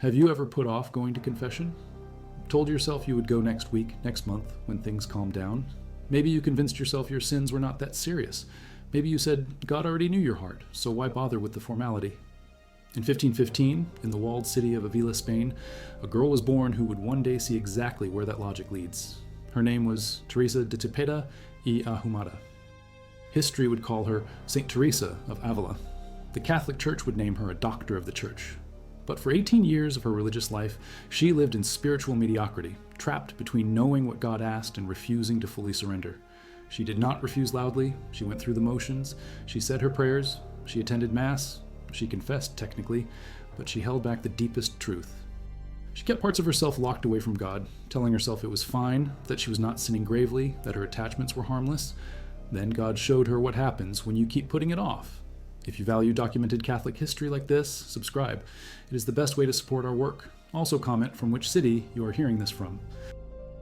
Have you ever put off going to confession? Told yourself you would go next week, next month, when things calmed down? Maybe you convinced yourself your sins were not that serious. Maybe you said God already knew your heart, so why bother with the formality? In 1515, in the walled city of Ávila, Spain, a girl was born who would one day see exactly where that logic leads. Her name was Teresa de Tepeda y Ahumada. History would call her Saint Teresa of Ávila. The Catholic Church would name her a doctor of the Church. But for 18 years of her religious life, she lived in spiritual mediocrity, trapped between knowing what God asked and refusing to fully surrender. She did not refuse loudly, she went through the motions, she said her prayers, she attended Mass, she confessed technically, but she held back the deepest truth. She kept parts of herself locked away from God, telling herself it was fine, that she was not sinning gravely, that her attachments were harmless. Then God showed her what happens when you keep putting it off. If you value documented Catholic history like this, subscribe. It is the best way to support our work. Also comment from which city you are hearing this from.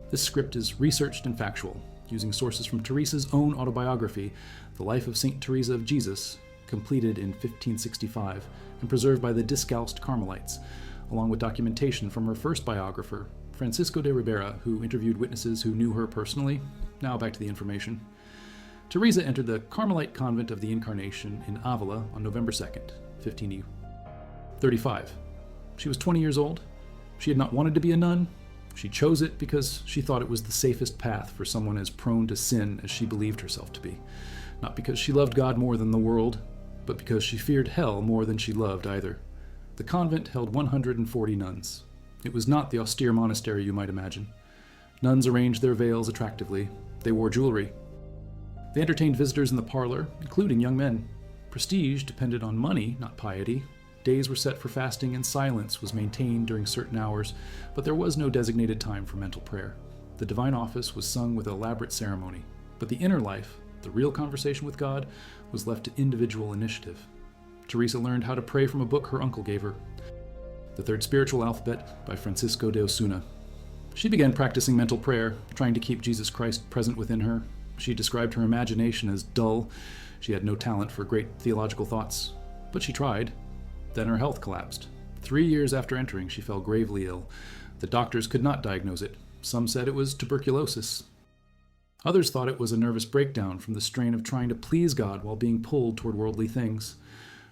This script is researched and factual, using sources from Teresa's own autobiography, The Life of Saint Teresa of Jesus, completed in 1565 and preserved by the Discalced Carmelites, along with documentation from her first biographer, Francisco de Ribera, who interviewed witnesses who knew her personally. Now back to the information. Teresa entered the Carmelite Convent of the Incarnation in Ávila on November 2nd, 1535. She was 20 years old. She had not wanted to be a nun. She chose it because she thought it was the safest path for someone as prone to sin as she believed herself to be. Not because she loved God more than the world, but because she feared hell more than she loved either. The convent held 140 nuns. It was not the austere monastery you might imagine. Nuns arranged their veils attractively. They wore jewelry. They entertained visitors in the parlor, including young men. Prestige depended on money, not piety. Days were set for fasting and silence was maintained during certain hours, but there was no designated time for mental prayer. The divine office was sung with elaborate ceremony, but the inner life, the real conversation with God, was left to individual initiative. Teresa learned how to pray from a book her uncle gave her, The Third Spiritual Alphabet by Francisco de Osuna. She began practicing mental prayer, trying to keep Jesus Christ present within her. She described her imagination as dull. She had no talent for great theological thoughts, but she tried. Then her health collapsed. 3 years after entering, she fell gravely ill. The doctors could not diagnose it. Some said it was tuberculosis. Others thought it was a nervous breakdown from the strain of trying to please God while being pulled toward worldly things.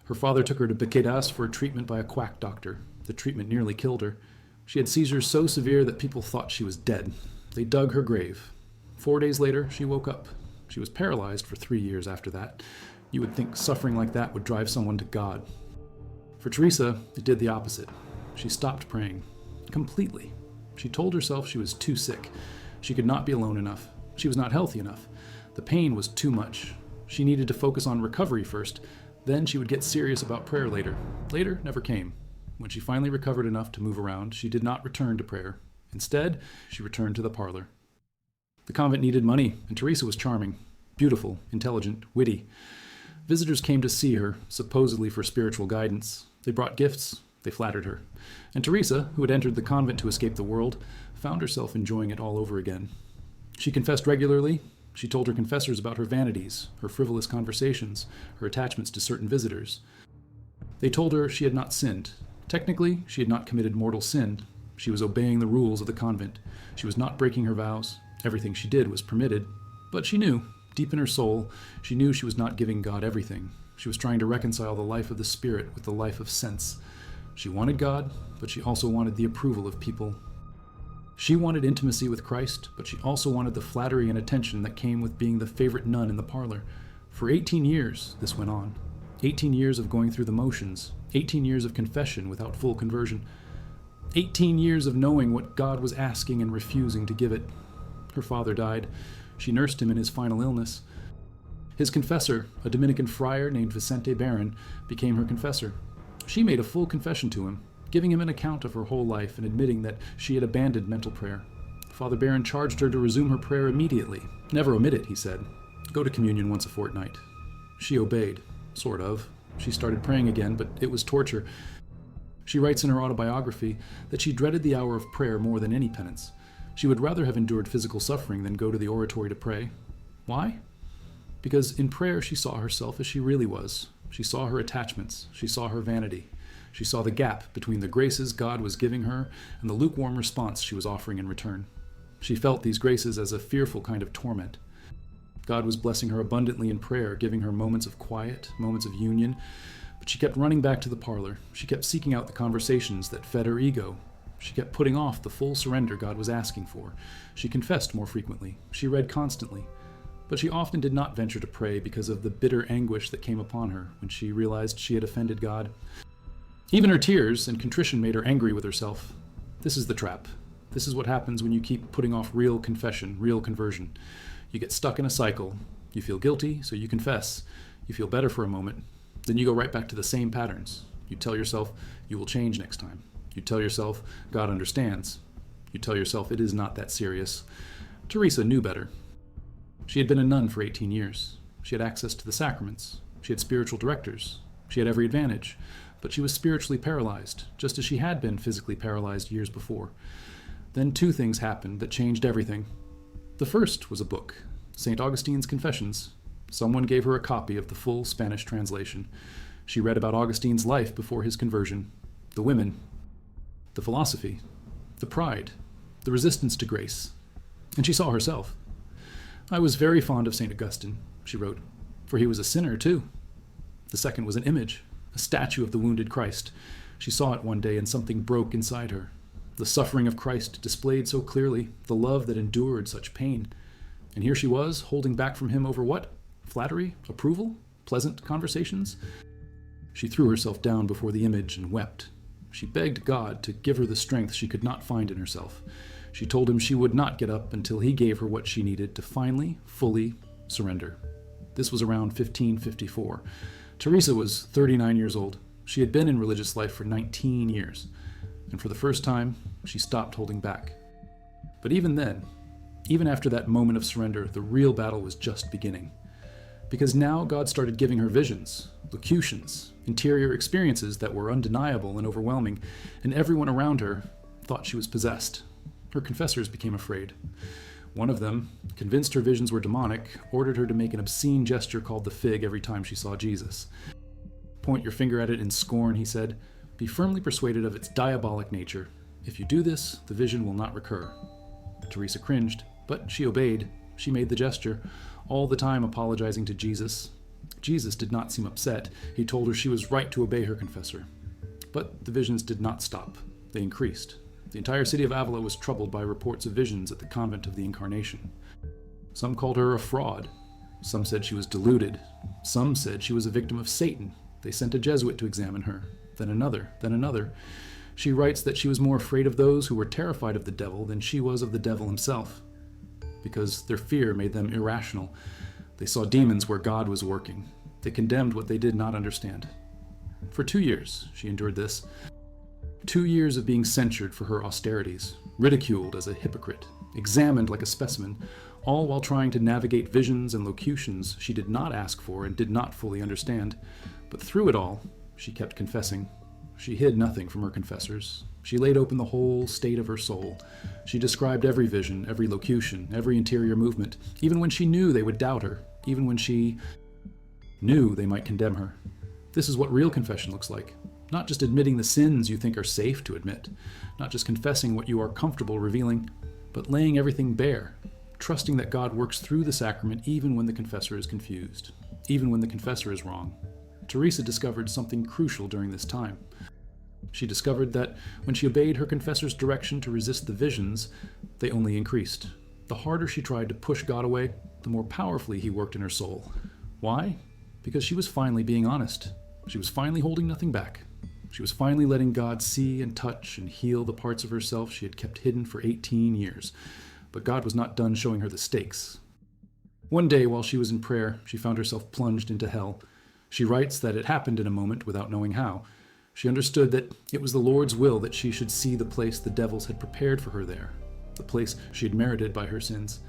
Her father took her to Bequedas for treatment by a quack doctor. The treatment nearly killed her. She had seizures so severe that people thought she was dead. They dug her grave. 4 days later, she woke up. She was paralyzed for 3 years after that. You would think suffering like that would drive someone to God. For Teresa, it did the opposite. She stopped praying. Completely. She told herself she was too sick. She could not be alone enough. She was not healthy enough. The pain was too much. She needed to focus on recovery first. Then she would get serious about prayer later. Later never came. When she finally recovered enough to move around, she did not return to prayer. Instead, she returned to the parlor. The convent needed money, and Teresa was charming, beautiful, intelligent, witty. Visitors came to see her, supposedly for spiritual guidance. They brought gifts, they flattered her. And Teresa, who had entered the convent to escape the world, found herself enjoying it all over again. She confessed regularly. She told her confessors about her vanities, her frivolous conversations, her attachments to certain visitors. They told her she had not sinned. Technically, she had not committed mortal sin. She was obeying the rules of the convent. She was not breaking her vows. Everything she did was permitted. But she knew, deep in her soul, she knew she was not giving God everything. She was trying to reconcile the life of the Spirit with the life of sense. She wanted God, but she also wanted the approval of people. She wanted intimacy with Christ, but she also wanted the flattery and attention that came with being the favorite nun in the parlor. For 18 years, this went on. 18 years of going through the motions. 18 years of confession without full conversion. 18 years of knowing what God was asking and refusing to give it. Her father died. She nursed him in his final illness. His confessor, a Dominican friar named Vicente Barron, became her confessor. She made a full confession to him, giving him an account of her whole life and admitting that she had abandoned mental prayer. Father Barron charged her to resume her prayer immediately. Never omit it, he said. Go to communion once a fortnight. She obeyed, sort of. She started praying again, but it was torture. She writes in her autobiography that she dreaded the hour of prayer more than any penance. She would rather have endured physical suffering than go to the oratory to pray. Why? Because in prayer she saw herself as she really was. She saw her attachments. She saw her vanity. She saw the gap between the graces God was giving her and the lukewarm response she was offering in return. She felt these graces as a fearful kind of torment. God was blessing her abundantly in prayer, giving her moments of quiet, moments of union, but she kept running back to the parlor. She kept seeking out the conversations that fed her ego. She kept putting off the full surrender God was asking for. She confessed more frequently. She read constantly. But she often did not venture to pray because of the bitter anguish that came upon her when she realized she had offended God. Even her tears and contrition made her angry with herself. This is the trap. This is what happens when you keep putting off real confession, real conversion. You get stuck in a cycle. You feel guilty, so you confess. You feel better for a moment. Then you go right back to the same patterns. You tell yourself you will change next time. You tell yourself God understands. You tell yourself it is not that serious. Teresa knew better. She had been a nun for 18 years. She had access to the Sacraments. She had spiritual directors. She had every advantage. But she was spiritually paralyzed, just as she had been physically paralyzed years before. Then two things happened that changed everything. The first was a book, St. Augustine's Confessions. Someone gave her a copy of the full Spanish translation. She read about Augustine's life before his conversion, the women, the philosophy, the pride, the resistance to grace. And she saw herself. I was very fond of St. Augustine, she wrote, for he was a sinner too. The second was an image, a statue of the wounded Christ. She saw it one day and something broke inside her. The suffering of Christ displayed so clearly, the love that endured such pain. And here she was, holding back from him over what? Flattery? Approval? Pleasant conversations? She threw herself down before the image and wept. She begged God to give her the strength she could not find in herself. She told him she would not get up until he gave her what she needed to finally, fully surrender. This was around 1554. Teresa was 39 years old. She had been in religious life for 19 years. And for the first time, she stopped holding back. But even then, even after that moment of surrender, the real battle was just beginning. Because now God started giving her visions, locutions, interior experiences that were undeniable and overwhelming, and everyone around her thought she was possessed. Her confessors became afraid. One of them, convinced her visions were demonic, ordered her to make an obscene gesture called the fig every time she saw Jesus. Point your finger at it in scorn, he said. Be firmly persuaded of its diabolic nature. If you do this, the vision will not recur. Teresa cringed, but she obeyed. She made the gesture, all the time apologizing to Jesus. Jesus did not seem upset. He told her she was right to obey her confessor. But the visions did not stop. They increased. The entire city of Ávila was troubled by reports of visions at the convent of the Incarnation. Some called her a fraud. Some said she was deluded. Some said she was a victim of Satan. They sent a Jesuit to examine her. Then another, then another. She writes that she was more afraid of those who were terrified of the devil than she was of the devil himself, because their fear made them irrational. They saw demons where God was working. They condemned what they did not understand. For 2 years, she endured this. 2 years of being censured for her austerities, ridiculed as a hypocrite, examined like a specimen, all while trying to navigate visions and locutions she did not ask for and did not fully understand. But through it all, she kept confessing. She hid nothing from her confessors. She laid open the whole state of her soul. She described every vision, every locution, every interior movement, even when she knew they would doubt her, even when she knew they might condemn her. This is what real confession looks like. Not just admitting the sins you think are safe to admit, not just confessing what you are comfortable revealing, but laying everything bare, trusting that God works through the sacrament even when the confessor is confused, even when the confessor is wrong. Teresa discovered something crucial during this time. She discovered that when she obeyed her confessor's direction to resist the visions, they only increased. The harder she tried to push God away, the more powerfully he worked in her soul. Why? Because she was finally being honest. She was finally holding nothing back. She was finally letting God see and touch and heal the parts of herself she had kept hidden for 18 years. But God was not done showing her the stakes. One day, while she was in prayer, she found herself plunged into hell. She writes that it happened in a moment without knowing how. She understood that it was the Lord's will that she should see the place the devils had prepared for her there, the place she had merited by her sins.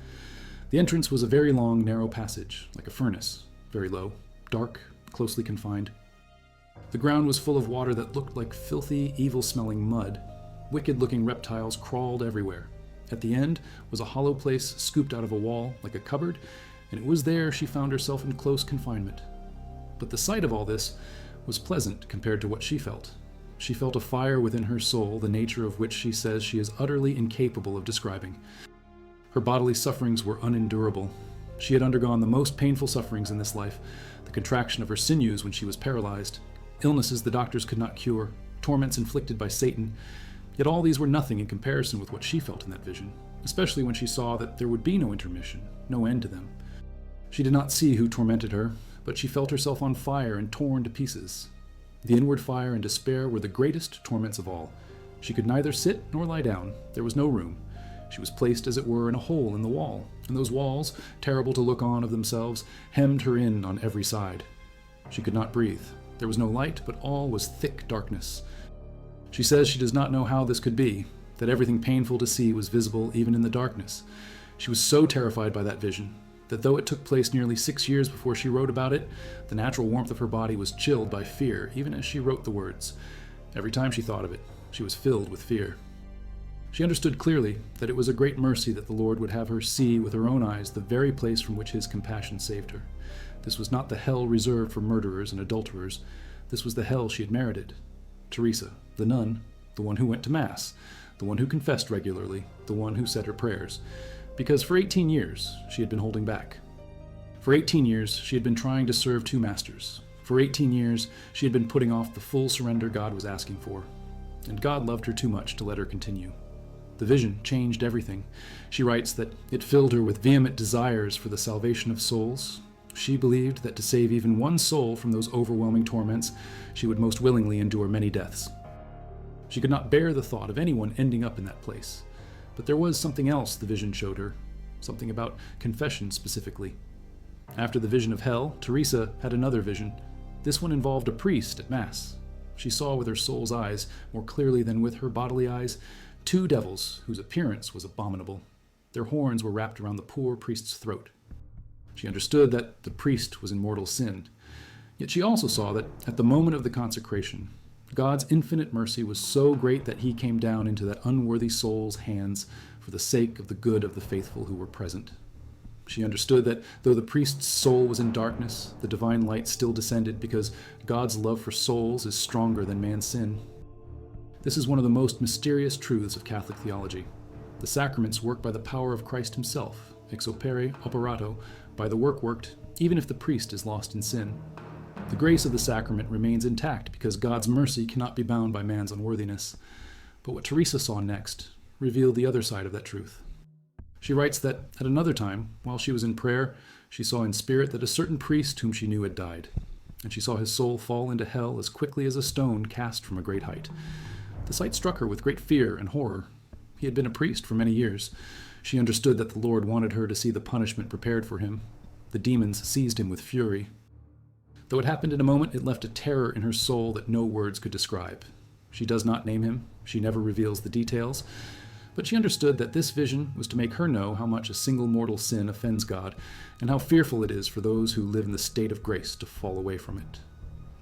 The entrance was a very long, narrow passage, like a furnace, very low, dark, closely confined. The ground was full of water that looked like filthy, evil-smelling mud. Wicked-looking reptiles crawled everywhere. At the end was a hollow place scooped out of a wall, like a cupboard, and it was there she found herself in close confinement. But the sight of all this was pleasant compared to what she felt. she felt a fire within her soul, the nature of which she says she is utterly incapable of describing. Her bodily sufferings were unendurable. She had undergone the most painful sufferings in this life, the contraction of her sinews when she was paralyzed, illnesses the doctors could not cure, torments inflicted by Satan. Yet all these were nothing in comparison with what she felt in that vision, especially when she saw that there would be no intermission, no end to them. She did not see who tormented her, but she felt herself on fire and torn to pieces. The inward fire and despair were the greatest torments of all. She could neither sit nor lie down. There was no room. She was placed, as it were, in a hole in the wall, and those walls, terrible to look on of themselves, hemmed her in on every side. She could not breathe. There was no light, but all was thick darkness. She says she does not know how this could be, that everything painful to see was visible even in the darkness. She was so terrified by that vision that though it took place nearly 6 years before she wrote about it, the natural warmth of her body was chilled by fear even as she wrote the words. Every time she thought of it, she was filled with fear. She understood clearly that it was a great mercy that the Lord would have her see with her own eyes the very place from which his compassion saved her. This was not the hell reserved for murderers and adulterers. This was the hell she had merited. Teresa, the nun, the one who went to Mass, the one who confessed regularly, the one who said her prayers. Because for 18 years, she had been holding back. For 18 years, she had been trying to serve two masters. For 18 years, she had been putting off the full surrender God was asking for. And God loved her too much to let her continue. The vision changed everything. She writes that it filled her with vehement desires for the salvation of souls. She believed that to save even one soul from those overwhelming torments, she would most willingly endure many deaths. She could not bear the thought of anyone ending up in that place. But there was something else the vision showed her, something about confession specifically. After the vision of hell, Teresa had another vision. This one involved a priest at Mass. She saw with her soul's eyes, more clearly than with her bodily eyes, two devils whose appearance was abominable. Their horns were wrapped around the poor priest's throat. She understood that the priest was in mortal sin. Yet she also saw that at the moment of the consecration, God's infinite mercy was so great that he came down into that unworthy soul's hands for the sake of the good of the faithful who were present. She understood that though the priest's soul was in darkness, the divine light still descended because God's love for souls is stronger than man's sin. This is one of the most mysterious truths of Catholic theology. The sacraments work by the power of Christ himself, ex opere operato, by the work worked, even if the priest is lost in sin. The grace of the sacrament remains intact because God's mercy cannot be bound by man's unworthiness. But what Teresa saw next revealed the other side of that truth. She writes that at another time, while she was in prayer, she saw in spirit that a certain priest whom she knew had died, and she saw his soul fall into hell as quickly as a stone cast from a great height. The sight struck her with great fear and horror. He had been a priest for many years. She understood that the Lord wanted her to see the punishment prepared for him. The demons seized him with fury. Though it happened in a moment, it left a terror in her soul that no words could describe. She does not name him. She never reveals the details. But she understood that this vision was to make her know how much a single mortal sin offends God, and how fearful it is for those who live in the state of grace to fall away from it.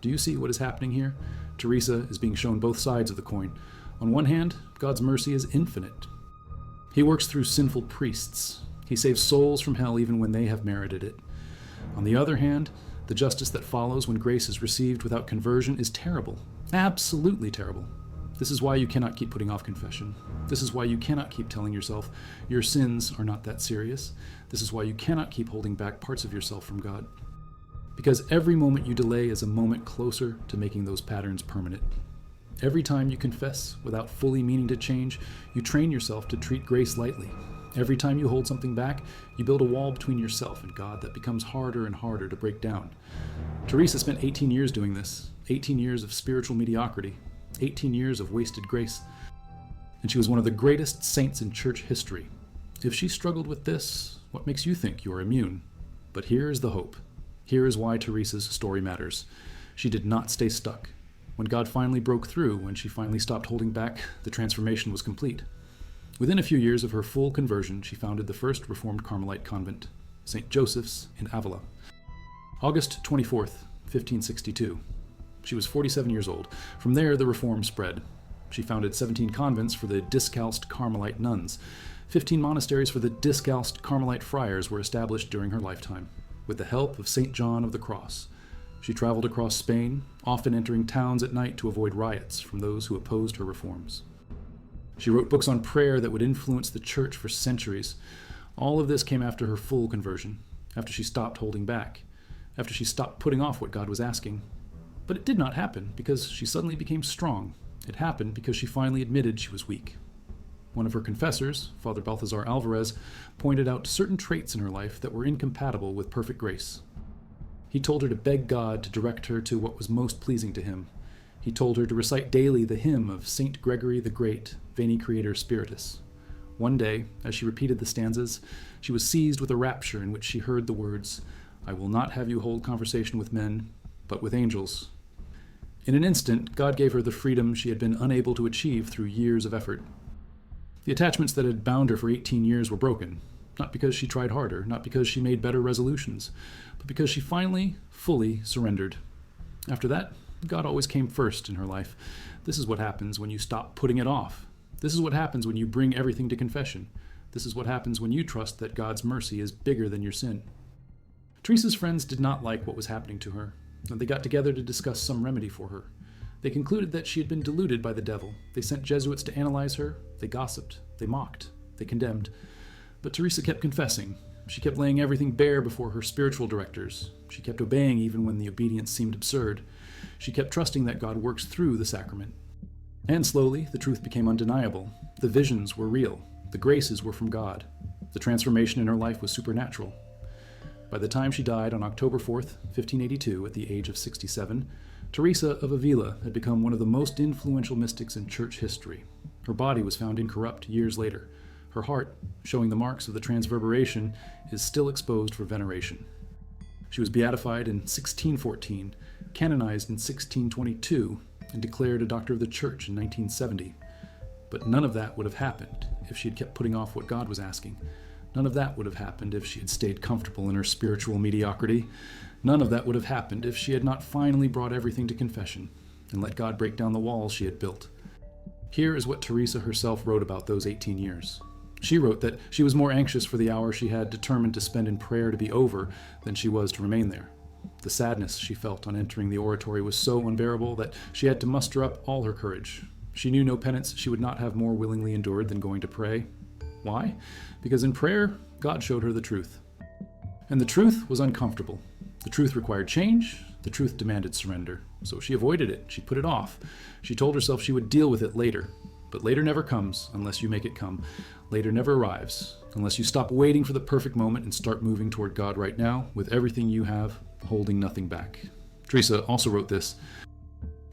Do you see what is happening here? Teresa is being shown both sides of the coin. On one hand, God's mercy is infinite. He works through sinful priests. He saves souls from hell even when they have merited it. On the other hand, the justice that follows when grace is received without conversion is terrible, absolutely terrible. This is why you cannot keep putting off confession. This is why you cannot keep telling yourself your sins are not that serious. This is why you cannot keep holding back parts of yourself from God. Because every moment you delay is a moment closer to making those patterns permanent. Every time you confess without fully meaning to change, you train yourself to treat grace lightly. Every time you hold something back, you build a wall between yourself and God that becomes harder and harder to break down. Teresa spent 18 years doing this, 18 years of spiritual mediocrity, 18 years of wasted grace, and she was one of the greatest saints in church history. If she struggled with this, what makes you think you are immune? But here is the hope. Here is why Teresa's story matters. She did not stay stuck. When God finally broke through, when she finally stopped holding back, the transformation was complete. Within a few years of her full conversion, she founded the first Reformed Carmelite convent, St. Joseph's in Ávila. August 24th, 1562. She was 47 years old. From there, the Reform spread. She founded 17 convents for the discalced Carmelite nuns. 15 monasteries for the discalced Carmelite friars were established during her lifetime, with the help of St. John of the Cross. She traveled across Spain, often entering towns at night to avoid riots from those who opposed her reforms. She wrote books on prayer that would influence the church for centuries. All of this came after her full conversion, after she stopped holding back, after she stopped putting off what God was asking. But it did not happen because she suddenly became strong. It happened because she finally admitted she was weak. One of her confessors, Father Balthazar Alvarez, pointed out certain traits in her life that were incompatible with perfect grace. He told her to beg God to direct her to what was most pleasing to him. He told her to recite daily the hymn of Saint Gregory the Great, Veni Creator Spiritus. One day, as she repeated the stanzas, she was seized with a rapture in which she heard the words, "I will not have you hold conversation with men, but with angels." In an instant, God gave her the freedom she had been unable to achieve through years of effort. The attachments that had bound her for 18 years were broken, not because she tried harder, not because she made better resolutions, but because she finally, fully surrendered. After that, God always came first in her life. This is what happens when you stop putting it off. This is what happens when you bring everything to confession. This is what happens when you trust that God's mercy is bigger than your sin. Teresa's friends did not like what was happening to her, and they got together to discuss some remedy for her. They concluded that she had been deluded by the devil. They sent Jesuits to analyze her. They gossiped. They mocked. They condemned. But Teresa kept confessing. She kept laying everything bare before her spiritual directors. She kept obeying even when the obedience seemed absurd. She kept trusting that God works through the sacrament. And slowly, the truth became undeniable. The visions were real. The graces were from God. The transformation in her life was supernatural. By the time she died on October 4th, 1582, at the age of 67, Teresa of Ávila had become one of the most influential mystics in church history. Her body was found incorrupt years later. Her heart, showing the marks of the transverberation, is still exposed for veneration. She was beatified in 1614, canonized in 1622, and declared a doctor of the church in 1970. But none of that would have happened if she had kept putting off what God was asking. None of that would have happened if she had stayed comfortable in her spiritual mediocrity. None of that would have happened if she had not finally brought everything to confession and let God break down the walls she had built. Here is what Teresa herself wrote about those 18 years. She wrote that she was more anxious for the hour she had determined to spend in prayer to be over than she was to remain there. The sadness she felt on entering the oratory was so unbearable that she had to muster up all her courage. She knew no penance she would not have more willingly endured than going to pray. Why? Because in prayer, God showed her the truth. And the truth was uncomfortable. The truth required change. The truth demanded surrender. So she avoided it. She put it off. She told herself she would deal with it later. But later never comes unless you make it come. Later never arrives unless you stop waiting for the perfect moment and start moving toward God right now with everything you have, holding nothing back. Teresa also wrote this.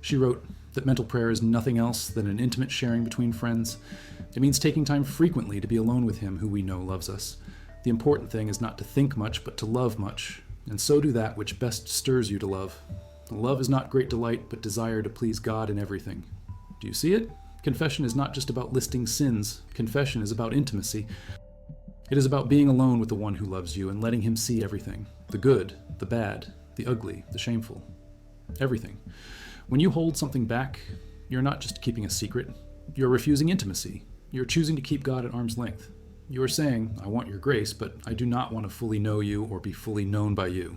She wrote that mental prayer is nothing else than an intimate sharing between friends. It means taking time frequently to be alone with Him who we know loves us. The important thing is not to think much, but to love much, and so do that which best stirs you to love. Love is not great delight, but desire to please God in everything. Do you see it? Confession is not just about listing sins. Confession is about intimacy. It is about being alone with the one who loves you and letting Him see everything. The good, the bad, the ugly, the shameful. Everything. When you hold something back, you're not just keeping a secret. You're refusing intimacy. You're choosing to keep God at arm's length. You are saying, I want your grace, but I do not want to fully know you or be fully known by you.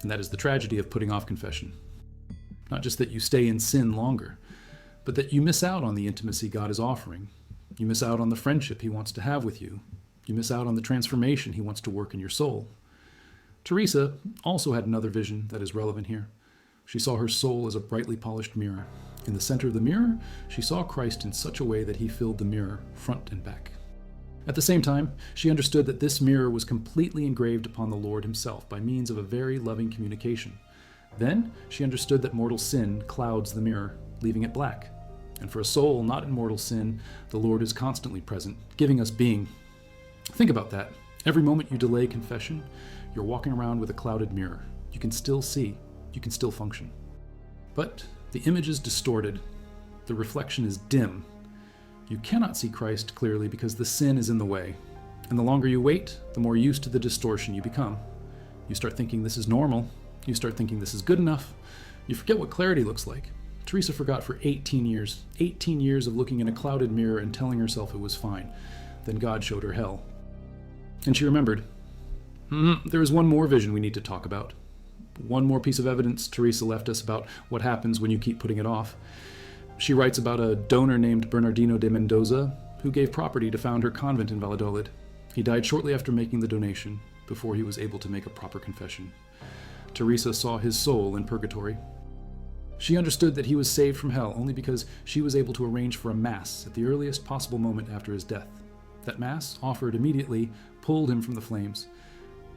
And that is the tragedy of putting off confession. Not just that you stay in sin longer, but that you miss out on the intimacy God is offering. You miss out on the friendship He wants to have with you. You miss out on the transformation He wants to work in your soul. Teresa also had another vision that is relevant here. She saw her soul as a brightly polished mirror. In the center of the mirror, she saw Christ in such a way that He filled the mirror, front and back. At the same time, she understood that this mirror was completely engraved upon the Lord Himself by means of a very loving communication. Then she understood that mortal sin clouds the mirror, leaving it black. And for a soul not in mortal sin, the Lord is constantly present, giving us being. Think about that. Every moment you delay confession, you're walking around with a clouded mirror. You can still see. You can still function. But the image is distorted. The reflection is dim. You cannot see Christ clearly because the sin is in the way. And the longer you wait, the more used to the distortion you become. You start thinking this is normal. You start thinking this is good enough. You forget what clarity looks like. Teresa forgot for 18 years. 18 years of looking in a clouded mirror and telling herself it was fine. Then God showed her hell. And she remembered, there is one more vision we need to talk about. One more piece of evidence Teresa left us about what happens when you keep putting it off. She writes about a donor named Bernardino de Mendoza who gave property to found her convent in Valladolid. He died shortly after making the donation, before he was able to make a proper confession. Teresa saw his soul in purgatory. She understood that he was saved from hell only because she was able to arrange for a mass at the earliest possible moment after his death. That mass, offered immediately, pulled him from the flames.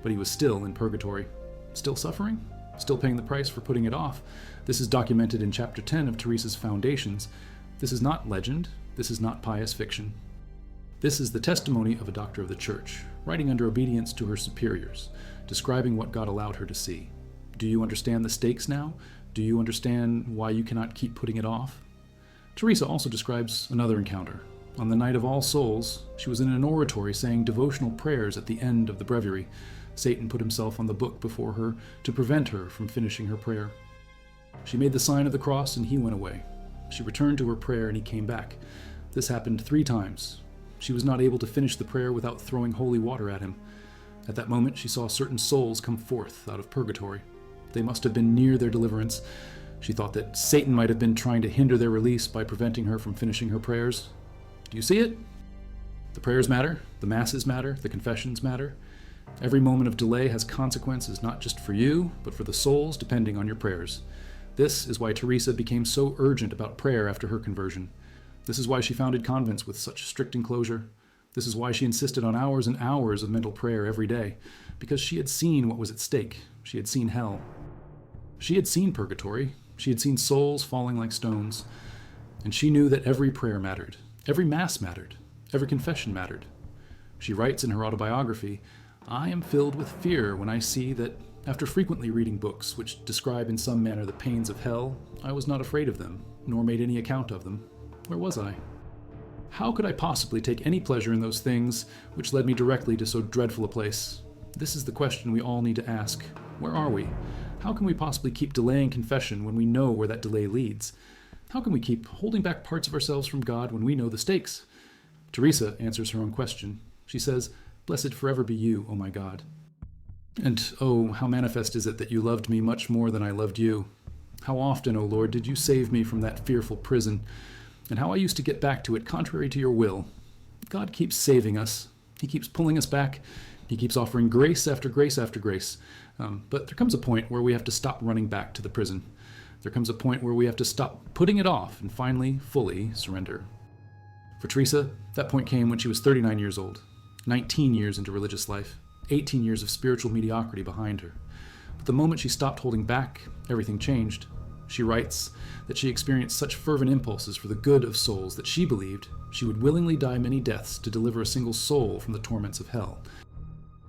But he was still in purgatory. Still suffering? Still paying the price for putting it off. This is documented in Chapter 10 of Teresa's Foundations. This is not legend. This is not pious fiction. This is the testimony of a doctor of the Church, writing under obedience to her superiors, describing what God allowed her to see. Do you understand the stakes now? Do you understand why you cannot keep putting it off? Teresa also describes another encounter. On the night of All Souls, she was in an oratory saying devotional prayers at the end of the breviary. Satan put himself on the book before her to prevent her from finishing her prayer. She made the sign of the cross and he went away. She returned to her prayer and he came back. This happened 3 times. She was not able to finish the prayer without throwing holy water at him. At that moment, she saw certain souls come forth out of purgatory. They must have been near their deliverance. She thought that Satan might have been trying to hinder their release by preventing her from finishing her prayers. Do you see it? The prayers matter, the masses matter, the confessions matter. Every moment of delay has consequences not just for you, but for the souls depending on your prayers. This is why Teresa became so urgent about prayer after her conversion. This is why she founded convents with such strict enclosure. This is why she insisted on hours and hours of mental prayer every day, because she had seen what was at stake. She had seen hell. She had seen purgatory. She had seen souls falling like stones. And she knew that every prayer mattered. Every mass mattered. Every confession mattered. She writes in her autobiography, "I am filled with fear when I see that, after frequently reading books which describe in some manner the pains of hell, I was not afraid of them, nor made any account of them. Where was I? How could I possibly take any pleasure in those things which led me directly to so dreadful a place? This is the question we all need to ask. Where are we? How can we possibly keep delaying confession when we know where that delay leads? How can we keep holding back parts of ourselves from God when we know the stakes?" Teresa answers her own question. She says, "Blessed forever be you, O my God. And oh, how manifest is it that you loved me much more than I loved you. How often, O Lord, did you save me from that fearful prison, and how I used to get back to it contrary to your will. God keeps saving us. He keeps pulling us back. He keeps offering grace after grace after grace. But there comes a point where we have to stop running back to the prison. There comes a point where we have to stop putting it off and finally, fully surrender." For Teresa, that point came when she was 39 years old, 19 years into religious life, 18 years of spiritual mediocrity behind her. But the moment she stopped holding back, everything changed. She writes that she experienced such fervent impulses for the good of souls that she believed she would willingly die many deaths to deliver a single soul from the torments of hell.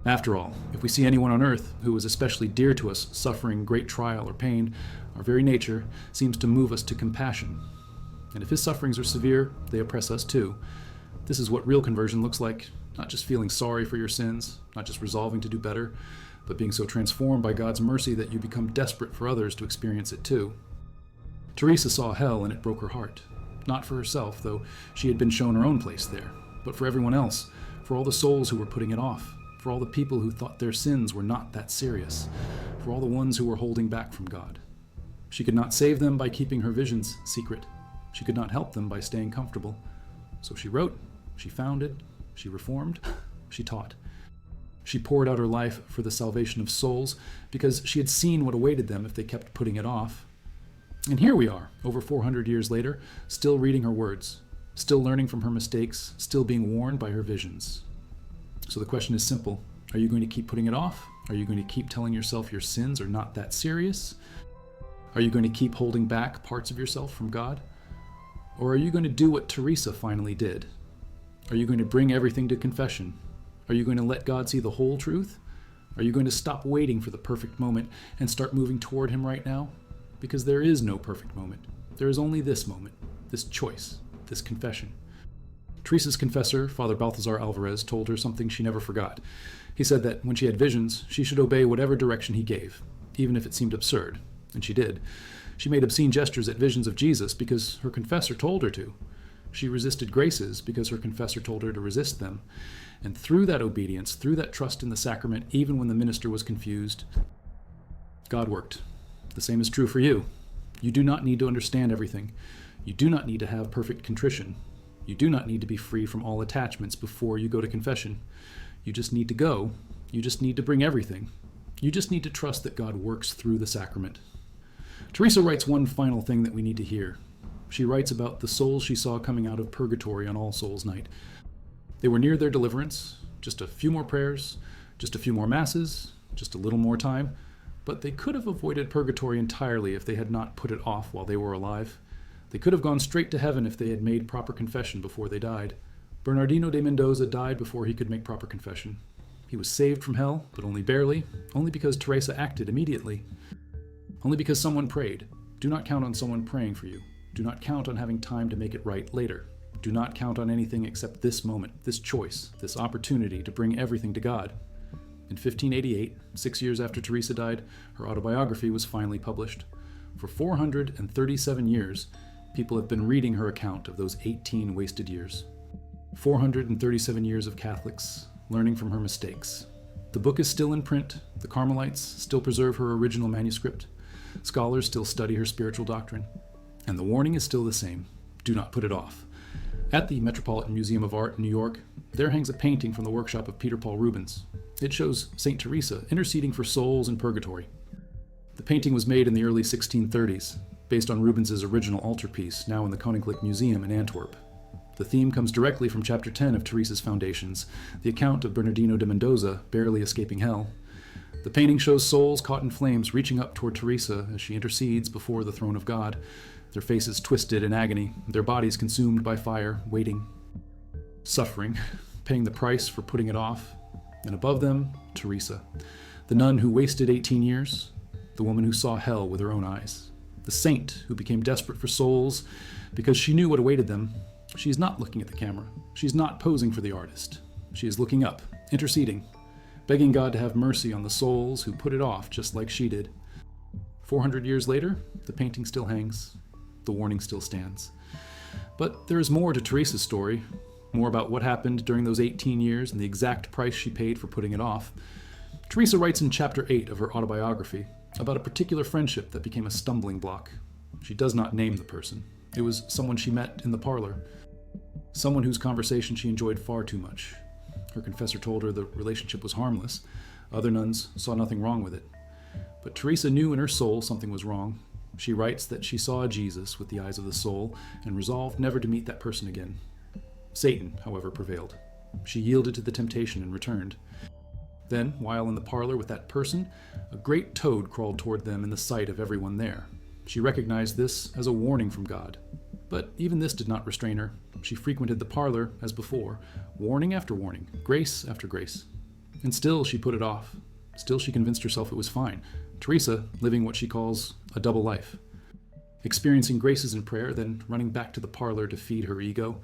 After all, if we see anyone on earth who is especially dear to us suffering great trial or pain, our very nature seems to move us to compassion. And if his sufferings are severe, they oppress us too. This is what real conversion looks like, not just feeling sorry for your sins, not just resolving to do better, but being so transformed by God's mercy that you become desperate for others to experience it too. Teresa saw hell and it broke her heart. Not for herself, though she had been shown her own place there, but for everyone else, for all the souls who were putting it off, for all the people who thought their sins were not that serious, for all the ones who were holding back from God. She could not save them by keeping her visions secret. She could not help them by staying comfortable. So she wrote, she founded, she reformed, she taught. She poured out her life for the salvation of souls because she had seen what awaited them if they kept putting it off. And here we are, over 400 years later, still reading her words, still learning from her mistakes, still being warned by her visions. So the question is simple. Are you going to keep putting it off? Are you going to keep telling yourself your sins are not that serious? Are you going to keep holding back parts of yourself from God? Or are you going to do what Teresa finally did? Are you going to bring everything to confession? Are you going to let God see the whole truth? Are you going to stop waiting for the perfect moment and start moving toward him right now? Because there is no perfect moment. There is only this moment, this choice, this confession. Teresa's confessor, Father Balthazar Alvarez, told her something she never forgot. He said that when she had visions, she should obey whatever direction he gave, even if it seemed absurd. And she did. She made obscene gestures at visions of Jesus because her confessor told her to. She resisted graces because her confessor told her to resist them. And through that obedience, through that trust in the sacrament, even when the minister was confused, God worked. The same is true for you. You do not need to understand everything. You do not need to have perfect contrition. You do not need to be free from all attachments before you go to confession. You just need to go. You just need to bring everything. You just need to trust that God works through the sacrament. Teresa writes one final thing that we need to hear. She writes about the souls she saw coming out of purgatory on All Souls Night. They were near their deliverance, just a few more prayers, just a few more masses, just a little more time, but they could have avoided purgatory entirely if they had not put it off while they were alive. They could have gone straight to heaven if they had made proper confession before they died. Bernardino de Mendoza died before he could make proper confession. He was saved from hell, but only barely, only because Teresa acted immediately. Only because someone prayed. Do not count on someone praying for you. Do not count on having time to make it right later. Do not count on anything except this moment, this choice, this opportunity to bring everything to God. In 1588, 6 years after Teresa died, her autobiography was finally published. For 437 years, people have been reading her account of those 18 wasted years. 437 years of Catholics learning from her mistakes. The book is still in print. The Carmelites still preserve her original manuscript. Scholars still study her spiritual doctrine. And the warning is still the same. Do not put it off. At the Metropolitan Museum of Art in New York, there hangs a painting from the workshop of Peter Paul Rubens. It shows Saint Teresa interceding for souls in purgatory. The painting was made in the early 1630s, based on Rubens's original altarpiece, now in the Koninklijk Museum in Antwerp. The theme comes directly from Chapter 10 of Teresa's Foundations, the account of Bernardino de Mendoza barely escaping hell. The painting shows souls caught in flames reaching up toward Teresa as she intercedes before the throne of God, their faces twisted in agony, their bodies consumed by fire, waiting, suffering, paying the price for putting it off. And above them, Teresa, the nun who wasted 18 years, the woman who saw hell with her own eyes, the saint who became desperate for souls because she knew what awaited them. She is not looking at the camera. She is not posing for the artist. She is looking up, interceding, begging God to have mercy on the souls who put it off just like she did. 400 years later, the painting still hangs. The warning still stands. But there is more to Teresa's story, more about what happened during those 18 years and the exact price she paid for putting it off. Teresa writes in Chapter 8 of her autobiography about a particular friendship that became a stumbling block. She does not name the person. It was someone she met in the parlor, someone whose conversation she enjoyed far too much. Her confessor told her the relationship was harmless. Other nuns saw nothing wrong with it. But Teresa knew in her soul something was wrong. She writes that she saw Jesus with the eyes of the soul and resolved never to meet that person again. Satan, however, prevailed. She yielded to the temptation and returned. Then, while in the parlor with that person, a great toad crawled toward them in the sight of everyone there. She recognized this as a warning from God. But even this did not restrain her. She frequented the parlor as before, warning after warning, grace after grace. And still she put it off. Still she convinced herself it was fine. Teresa living what she calls a double life. Experiencing graces in prayer, then running back to the parlor to feed her ego.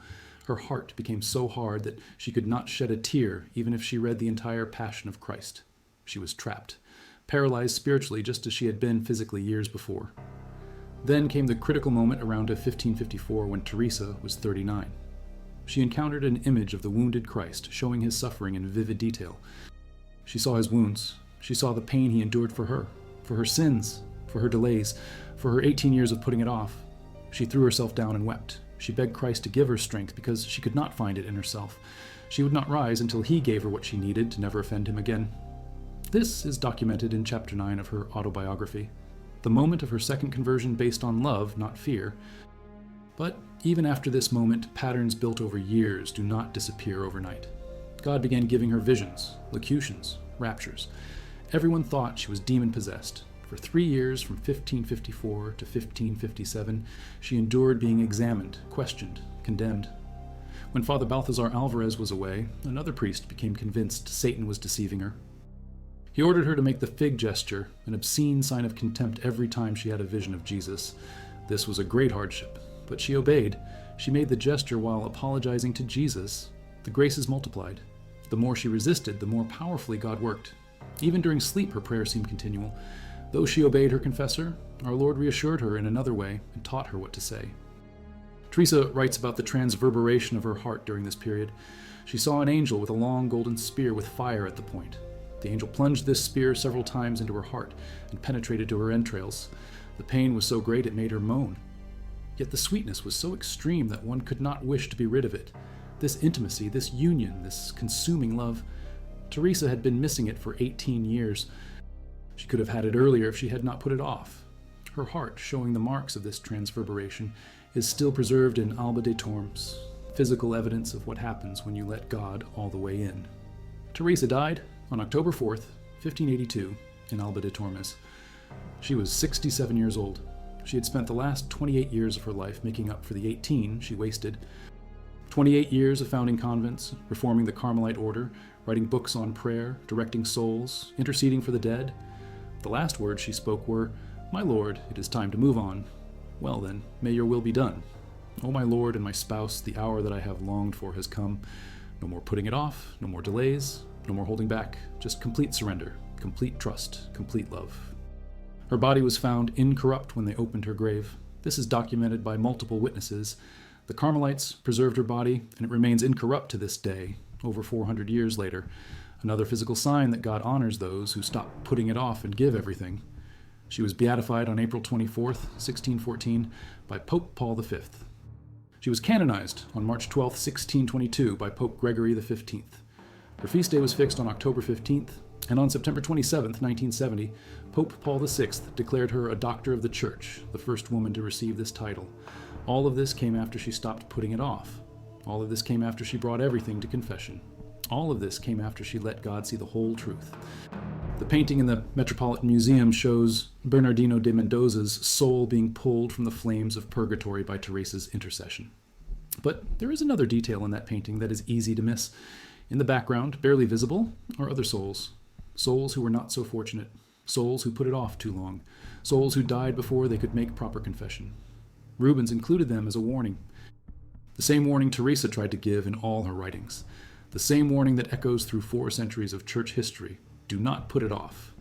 Her heart became so hard that she could not shed a tear even if she read the entire Passion of Christ. She was trapped, paralyzed spiritually just as she had been physically years before. Then came the critical moment around 1554 when Teresa was 39. She encountered an image of the wounded Christ showing his suffering in vivid detail. She saw his wounds. She saw the pain he endured for her sins, for her delays, for her 18 years of putting it off. She threw herself down and wept. She begged Christ to give her strength because she could not find it in herself. She would not rise until he gave her what she needed to never offend him again. This is documented in Chapter 9 of her autobiography. The moment of her second conversion based on love, not fear. But even after this moment, patterns built over years do not disappear overnight. God began giving her visions, locutions, raptures. Everyone thought she was demon-possessed. For 3 years, from 1554 to 1557, she endured being examined, questioned, condemned. When Father Balthazar Alvarez was away, another priest became convinced Satan was deceiving her. He ordered her to make the fig gesture, an obscene sign of contempt every time she had a vision of Jesus. This was a great hardship, but she obeyed. She made the gesture while apologizing to Jesus. The graces multiplied. The more she resisted, the more powerfully God worked. Even during sleep, her prayers seemed continual. Though she obeyed her confessor, our Lord reassured her in another way and taught her what to say. Teresa writes about the transverberation of her heart during this period. She saw an angel with a long golden spear with fire at the point. The angel plunged this spear several times into her heart and penetrated to her entrails. The pain was so great it made her moan. Yet the sweetness was so extreme that one could not wish to be rid of it. This intimacy, this union, this consuming love, Teresa had been missing it for 18 years. She could have had it earlier if she had not put it off. Her heart, showing the marks of this transverberation, is still preserved in Alba de Tormes, physical evidence of what happens when you let God all the way in. Teresa died on October 4th, 1582, in Alba de Tormes. She was 67 years old. She had spent the last 28 years of her life making up for the 18 she wasted. 28 years of founding convents, reforming the Carmelite order, writing books on prayer, directing souls, interceding for the dead. The last words she spoke were, "My Lord, it is time to move on. Well then, may your will be done. O my Lord and my spouse, the hour that I have longed for has come. No more putting it off, no more delays, no more holding back, just complete surrender, complete trust, complete love." Her body was found incorrupt when they opened her grave. This is documented by multiple witnesses. The Carmelites preserved her body, and it remains incorrupt to this day, over 400 years later. Another physical sign that God honors those who stop putting it off and give everything. She was beatified on April 24th, 1614, by Pope Paul V. She was canonized on March 12th, 1622, by Pope Gregory XV. Her feast day was fixed on October 15th, and on September 27th, 1970, Pope Paul VI declared her a Doctor of the Church, the first woman to receive this title. All of this came after she stopped putting it off. All of this came after she brought everything to confession. All of this came after she let God see the whole truth. The painting in the Metropolitan Museum shows Bernardino de Mendoza's soul being pulled from the flames of purgatory by Teresa's intercession. But there is another detail in that painting that is easy to miss. In the background, barely visible, are other souls. Souls who were not so fortunate. Souls who put it off too long. Souls who died before they could make proper confession. Rubens included them as a warning. The same warning Teresa tried to give in all her writings. The same warning that echoes through 4 centuries of church history. Do not put it off.